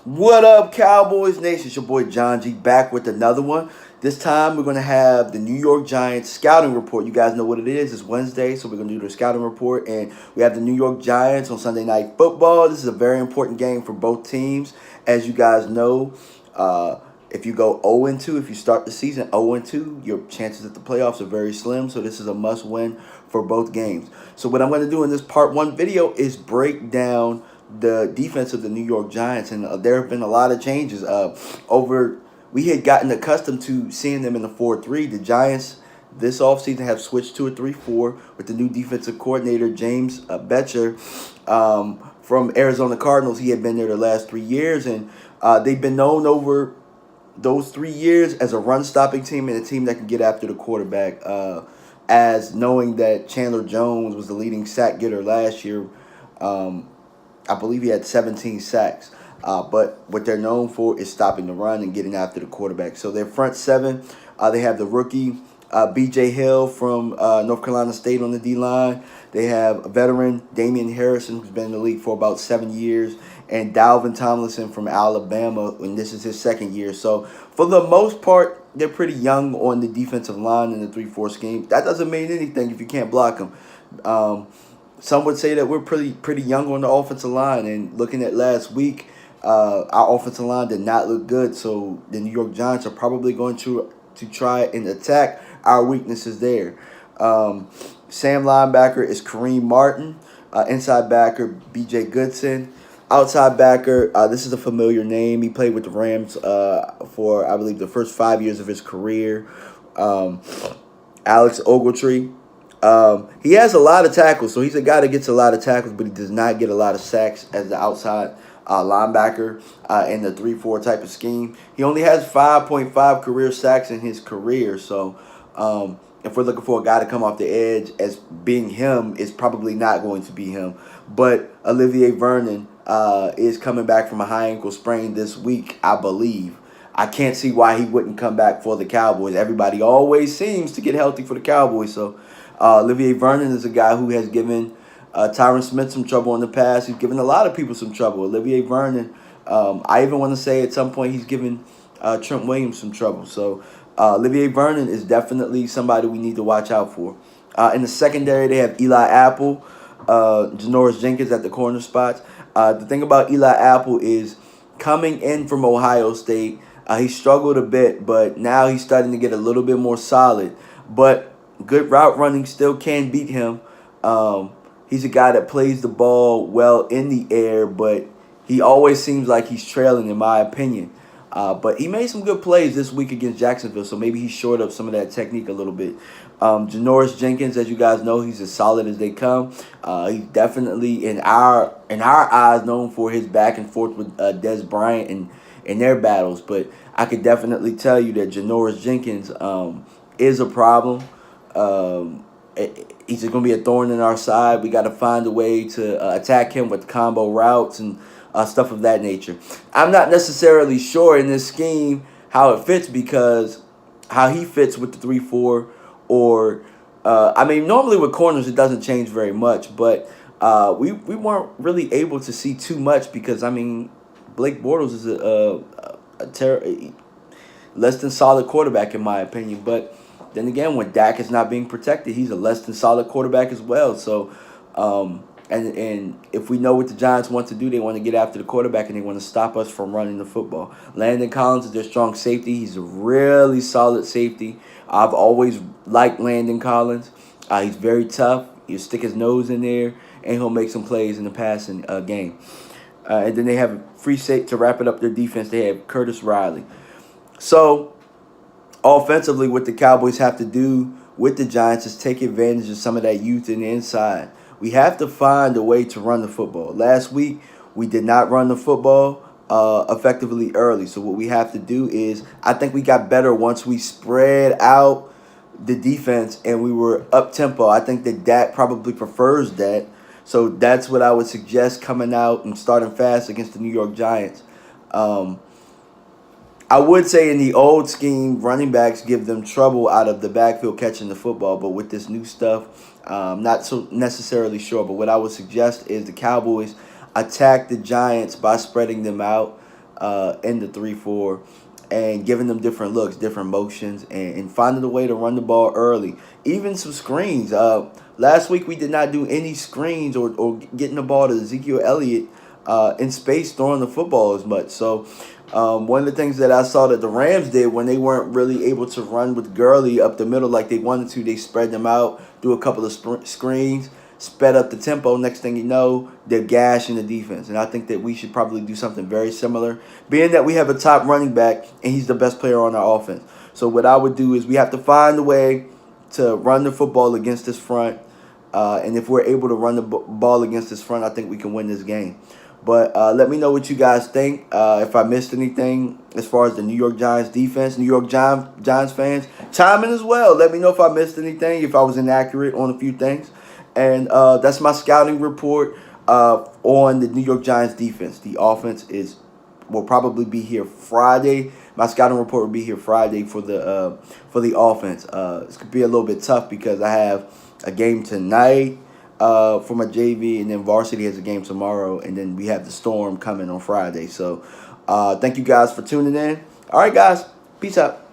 What up, Cowboys Nation? It's your boy John G back with another one. This time we're going to have the New York Giants scouting report. You guys know what it is. It's Wednesday, so we're going to do the scouting report. And we have the New York Giants on Sunday Night Football. This is a very important game for both teams. As you guys know, if you go 0-2, if you start the season 0-2, your chances at the playoffs are very slim. So this is a must-win for both games. So what I'm going to do in this part one video is break down the defense of the New York Giants, and there have been a lot of changes. We had gotten accustomed to seeing them in the 4-3. The Giants this offseason have switched to a 3-4 with the new defensive coordinator, James Betcher, from Arizona Cardinals. He had been there the last 3 years, and they've been known over those 3 years as a run-stopping team and a team that can get after the quarterback, as knowing that Chandler Jones was the leading sack getter last year. I believe he had 17 sacks. But what they're known for is stopping the run and getting after the quarterback. So their front seven, they have the rookie B.J. Hill from North Carolina State on the D-line. They have a veteran, Damian Harrison, who's been in the league for about 7 years, and Dalvin Tomlinson from Alabama, and this is his second year. So for the most part, they're pretty young on the defensive line in the 3-4 scheme. That doesn't mean anything if you can't block them. Some would say that we're pretty young on the offensive line, and looking at last week, our offensive line did not look good. So the New York Giants are probably going to try and attack our weaknesses there. Sam linebacker is Kareem Martin, inside backer B.J. Goodson, outside backer. This is a familiar name. He played with the Rams for, I believe, the first 5 years of his career. Alex Ogletree. He has a lot of tackles, so he's a guy that gets a lot of tackles, but he does not get a lot of sacks as the outside linebacker in the 3-4 type of scheme. He only has 5.5 career sacks in his career, so if we're looking for a guy to come off the edge as being him, it's probably not going to be him. But Olivier Vernon is coming back from a high ankle sprain this week, I believe. I can't see why he wouldn't come back for the Cowboys. Everybody always seems to get healthy for the Cowboys, so Olivier Vernon is a guy who has given Tyron Smith some trouble in the past. He's given a lot of people some trouble. Olivier Vernon, I even want to say at some point he's given Trent Williams some trouble. So Olivier Vernon is definitely somebody we need to watch out for. In the secondary, they have Eli Apple, Janoris Jenkins at the corner spots. The thing about Eli Apple is coming in from Ohio State, he struggled a bit, but now he's starting to get a little bit more solid. But good route running still can beat him. He's a guy that plays the ball well in the air, but he always seems like he's trailing, in my opinion. But he made some good plays this week against Jacksonville, so maybe he shored up some of that technique a little bit. Janoris Jenkins, as you guys know, he's as solid as they come. He's definitely, in our eyes, known for his back and forth with Des Bryant in their battles. But I could definitely tell you that Janoris Jenkins is a problem. He's going to be a thorn in our side. We got to find a way to attack him with combo routes and stuff of that nature. I'm not necessarily sure in this scheme how it fits, because how he fits with the 3-4 or normally with corners it doesn't change very much, but we weren't really able to see too much because Blake Bortles is a less than solid quarterback in my opinion. But then again, when Dak is not being protected, he's a less than solid quarterback as well. So, and if we know what the Giants want to do, they want to get after the quarterback and they want to stop us from running the football. Landon Collins is their strong safety. He's a really solid safety. I've always liked Landon Collins. He's very tough. He'll stick his nose in there, and he'll make some plays in the passing game. And then they have free safety to wrap it up their defense. They have Curtis Riley. So, offensively, what the Cowboys have to do with the Giants is take advantage of some of that youth in the inside. We have to find a way to run the football. Last week, we did not run the football effectively early. So what we have to do is, I think we got better once we spread out the defense and we were up-tempo. I think that Dak probably prefers that. So that's what I would suggest, coming out and starting fast against the New York Giants. I would say in the old scheme, running backs give them trouble out of the backfield catching the football. But with this new stuff, not so necessarily sure. But what I would suggest is the Cowboys attack the Giants by spreading them out. in the 3-4 and giving them different looks, different motions, and finding a way to run the ball early. Even some screens. Last week we did not do any screens or getting the ball to Ezekiel Elliott in space throwing the football as much. So one of the things that I saw that the Rams did when they weren't really able to run with Gurley up the middle like they wanted to, they spread them out, do a couple of screens, sped up the tempo. Next thing you know, they're gashing the defense. And I think that we should probably do something very similar, being that we have a top running back and he's the best player on our offense. So what I would do is we have to find a way to run the football against this front. And if we're able to run the ball against this front, I think we can win this game. But let me know what you guys think. If I missed anything as far as the New York Giants defense, New York Giants fans, chime in as well. Let me know if I missed anything, if I was inaccurate on a few things. And that's my scouting report on the New York Giants defense. The offense will probably be here Friday. My scouting report will be here Friday for the offense. It's gonna be a little bit tough because I have a game tonight for my JV, and then varsity has a game tomorrow, and then we have the Storm coming on Friday. So thank you guys for tuning in. All right, guys, peace out.